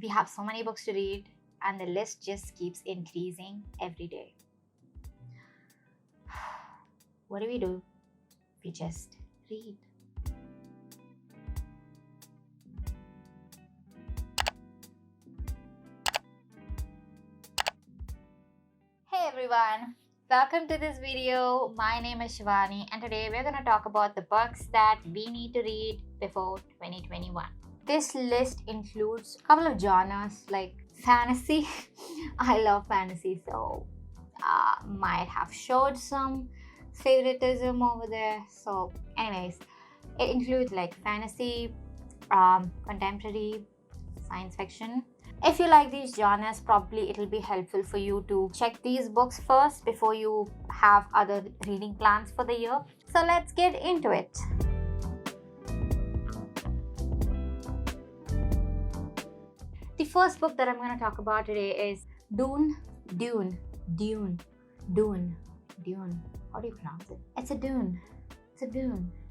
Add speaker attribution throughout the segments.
Speaker 1: We have so many books to read, and the list just keeps increasing every day. What do? We just read. Hey everyone, welcome to this video. My name is Shivani, and today we're going to talk about the books that we need to read before 2021. This list includes a couple of genres like fantasy. I love fantasy, so might have showed some favoritism over there. So anyways, it includes like fantasy, contemporary, science fiction. If you like these genres, probably it'll be helpful for you to check these books first before you have other reading plans for the year. So let's get into it. The first book that I'm going to talk about today is Dune. How do you pronounce it? It's a Dune.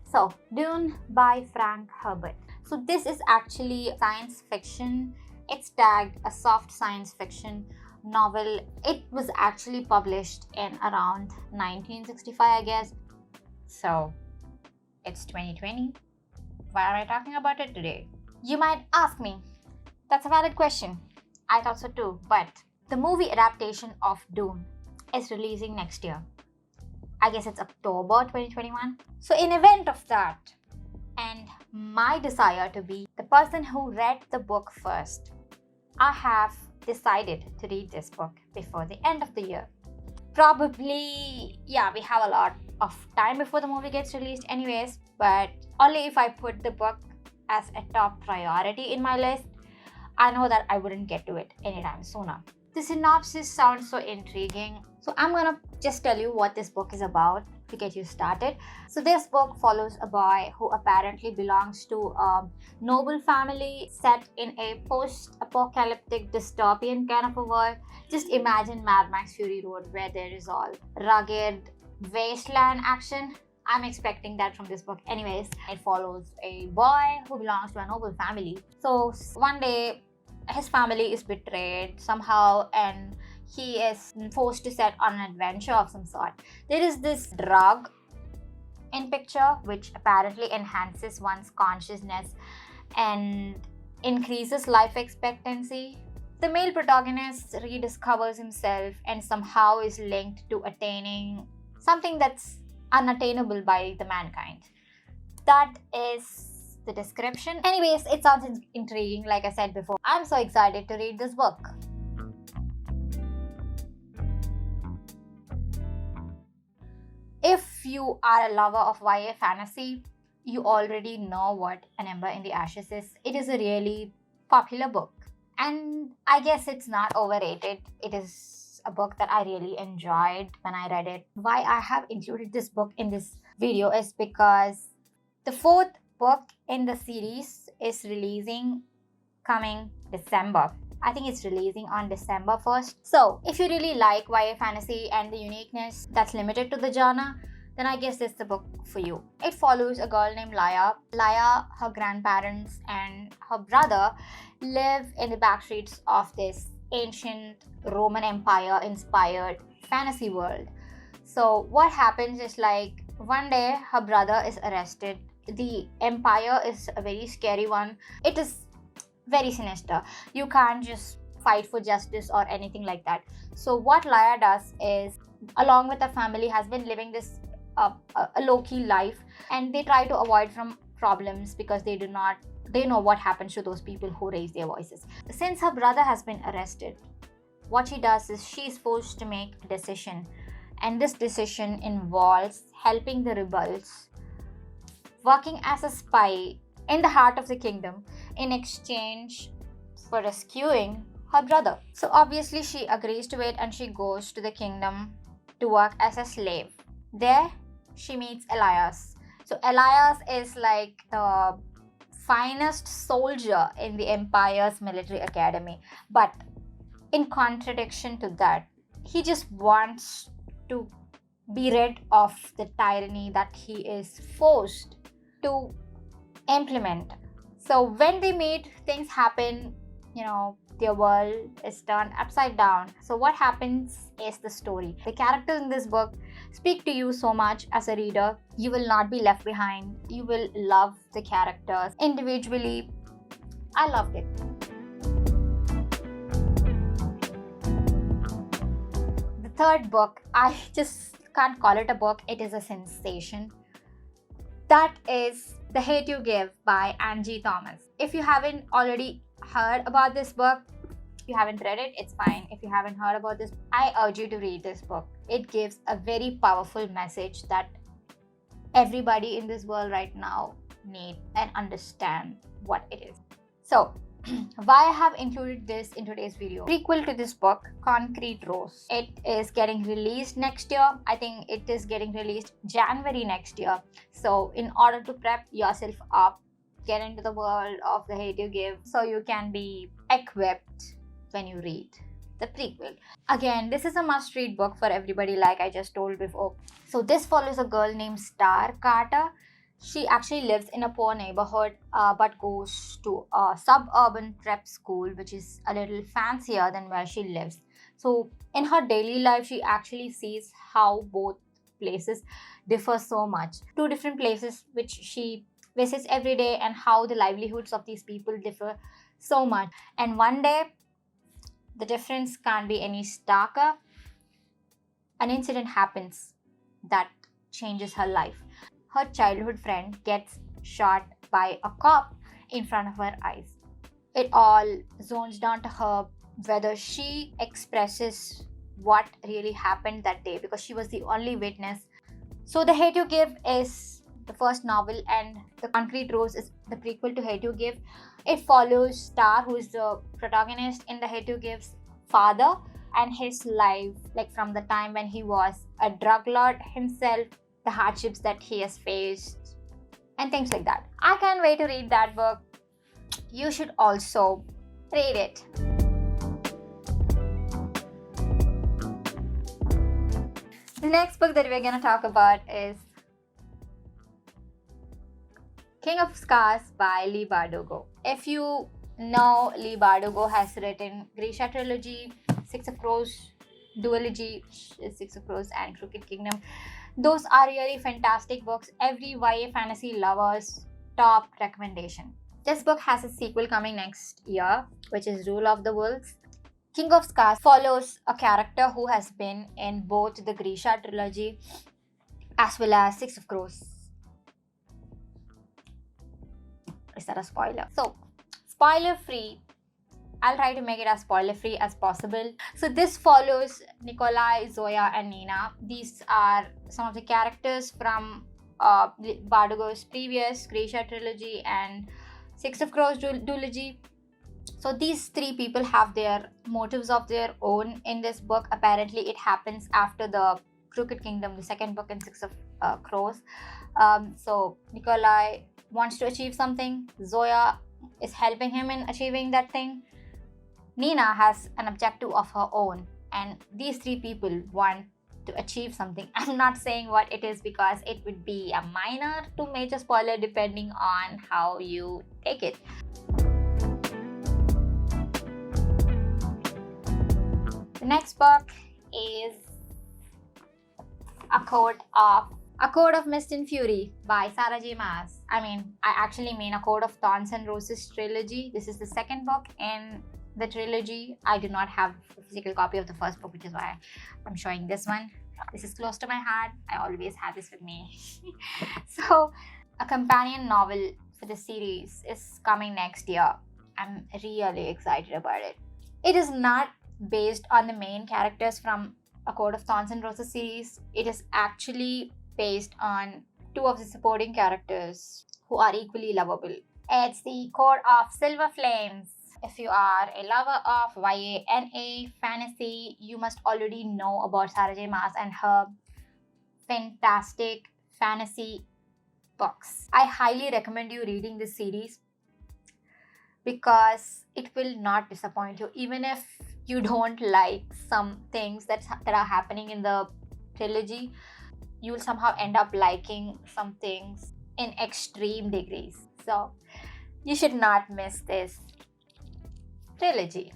Speaker 1: So, Dune by Frank Herbert. So, this is actually science fiction. It's tagged a soft science fiction novel. It was actually published in around 1965, I guess. So, it's 2020. Why am I talking about it today? You might ask me. That's a valid question. I thought so too. But the movie adaptation of Dune is releasing next year. I guess it's October 2021. So in event of that, and my desire to be the person who read the book first, I have decided to read this book before the end of the year. Probably, yeah, we have a lot of time before the movie gets released anyways, but only if I put the book as a top priority in my list, I know that I wouldn't get to it anytime sooner. The synopsis sounds so intriguing. So I'm gonna just tell you what this book is about to get you started. So this book follows a boy who apparently belongs to a noble family set in a post-apocalyptic dystopian kind of a world. Just imagine Mad Max Fury Road, where there is all rugged wasteland action. I'm expecting that from this book. Anyways, it follows a boy who belongs to a noble family. So one day, his family is betrayed somehow and he is forced to set on an adventure of some sort. There is this drug in picture which apparently enhances one's consciousness and increases life expectancy. The male protagonist rediscovers himself and somehow is linked to attaining something that's unattainable by the mankind. That is the description. Anyways, it sounds intriguing, like I said before. I'm so excited to read this book. If you are a lover of YA fantasy, you already know what An Ember in the Ashes is. It is a really popular book, and I guess it's not overrated. It is a book that I really enjoyed when I read it. Why I have included this book in this video is because the fourth book in the series is releasing coming December. I think it's releasing on December 1st. So if you really like YA fantasy and the uniqueness that's limited to the genre, then I guess it's the book for you. It follows a girl named Laia. Laia, her grandparents, and her brother live in the backstreets of this ancient Roman Empire inspired fantasy world. So what happens is, like, one day her brother is arrested. The empire is a very scary one. It is very sinister. You can't just fight for justice or anything like that. So what Laia does is, along with her family, has been living this a low-key life, and they try to avoid from problems because they know what happens to those people who raise their voices. Since her brother has been arrested, what she does is she's forced to make a decision, and this decision involves helping the rebels, working as a spy in the heart of the kingdom in exchange for rescuing her brother. So obviously she agrees to it and she goes to the kingdom to work as a slave. There she meets Elias. So Elias is like the finest soldier in the Empire's military academy. But in contradiction to that, he just wants to be rid of the tyranny that he is forced to implement. So when they meet, things happen their world is turned upside down. So what happens is the story. The characters in this book speak to you so much as a reader. You will not be left behind. You will love the characters individually. I loved it. The third book, I just can't call it a book. It is a sensation. That is The Hate You Give by Angie Thomas. If you haven't already heard about this book, if you haven't read it, it's fine. If you haven't heard about this, I urge you to read this book. It gives a very powerful message that everybody in this world right now need and understand what it is. So, why I have included this in today's video. Prequel to this book, Concrete Rose. It is getting released next year. I think it is getting released January next year. So in order to prep yourself up, get into the world of The Hate You Give so you can be equipped when you read the prequel. Again, this is a must-read book for everybody, like I just told before. So this follows a girl named Star Carter. She actually lives in a poor neighborhood but goes to a suburban prep school, which is a little fancier than where she lives. So in her daily life, she actually sees how both places differ so much. Two different places which she visits every day, and how the livelihoods of these people differ so much. And one day, the difference can't be any starker. An incident happens that changes her life. Her childhood friend gets shot by a cop in front of her eyes. It all zones down to her whether she expresses what really happened that day, because she was the only witness. So The Hate You Give is the first novel, and The Concrete Rose is the prequel to Hate You Give. It follows Star, who is the protagonist in The Hate You Give's father, and his life, like from the time when he was a drug lord himself, the hardships that he has faced, and things like that. I can't wait to read that book. You should also read it. The next book that we're going to talk about is King of Scars by Leigh Bardugo. If you know, Leigh Bardugo has written Grisha Trilogy, Six of Crows, Duology, Six of Crows, and Crooked Kingdom. Those are really fantastic books. Every YA fantasy lover's top recommendation. This book has a sequel coming next year, which is Rule of the Wolves. King of Scars follows a character who has been in both the Grisha trilogy as well as Six of Crows. Is that a spoiler? So, spoiler free. I'll try to make it as spoiler free as possible. So this follows Nikolai, Zoya, and Nina. These are some of the characters from Bardugo's previous Grisha trilogy and Six of Crows duology. So these three people have their motives of their own in this book. Apparently it happens after the Crooked Kingdom, the second book in Six of Crows. So Nikolai wants to achieve something. Zoya is helping him in achieving that thing. Nina has an objective of her own, and these three people want to achieve something. I'm not saying what it is because it would be a minor to major spoiler depending on how you take it. The next book is A Code of Mist and Fury by Sarah J. Maas. I actually mean A Code of Thorns and Roses trilogy. This is the second book in the trilogy. I do not have a physical copy of the first book, which is why I'm showing this one. This is close to my heart. I always have this with me. So, a companion novel for the series is coming next year. I'm really excited about it. It is not based on the main characters from A Code of Thorns and Roses series. It is actually based on two of the supporting characters who are equally lovable. It's the Code of Silver Flames. If you are a lover of YA NA fantasy, you must already know about Sarah J. Maas and her fantastic fantasy books. I highly recommend you reading this series because it will not disappoint you. Even if you don't like some things that are happening in the trilogy, you will somehow end up liking some things in extreme degrees. So you should not miss this trilogy.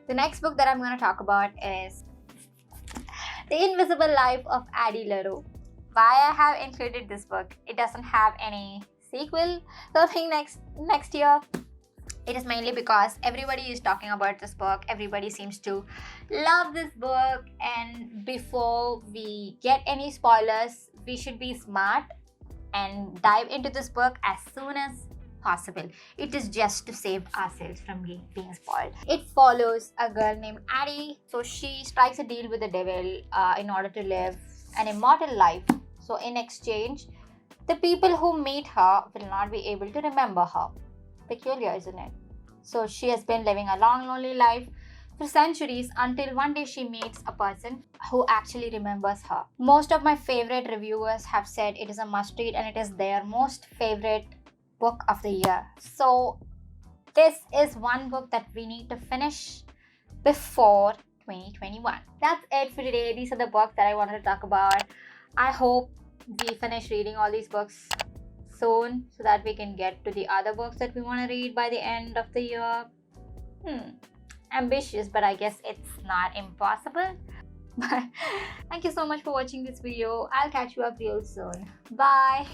Speaker 1: The next book that I'm going to talk about is The Invisible Life of Addy LaRue. Why I have included this book? It doesn't have any sequel coming next year. It is mainly because everybody is talking about this book. Everybody seems to love this book, and before we get any spoilers, we should be smart and dive into this book as soon as possible. It is just to save ourselves from being spoiled. It follows a girl named Addy. So she strikes a deal with the devil in order to live an immortal life. So in exchange, the people who meet her will not be able to remember her. Peculiar, isn't it? So she has been living a long, lonely life for centuries until one day she meets a person who actually remembers her. Most of my favorite reviewers have said it is a must read and it is their most favorite book of the year. So this is one book that we need to finish before 2021. That's it for today. These are the books that I wanted to talk about. I hope we finish reading all these books soon so that we can get to the other books that we want to read by the end of the year. Ambitious, but I guess it's not impossible. But thank you so much for watching this video. I'll catch you up real soon. Bye.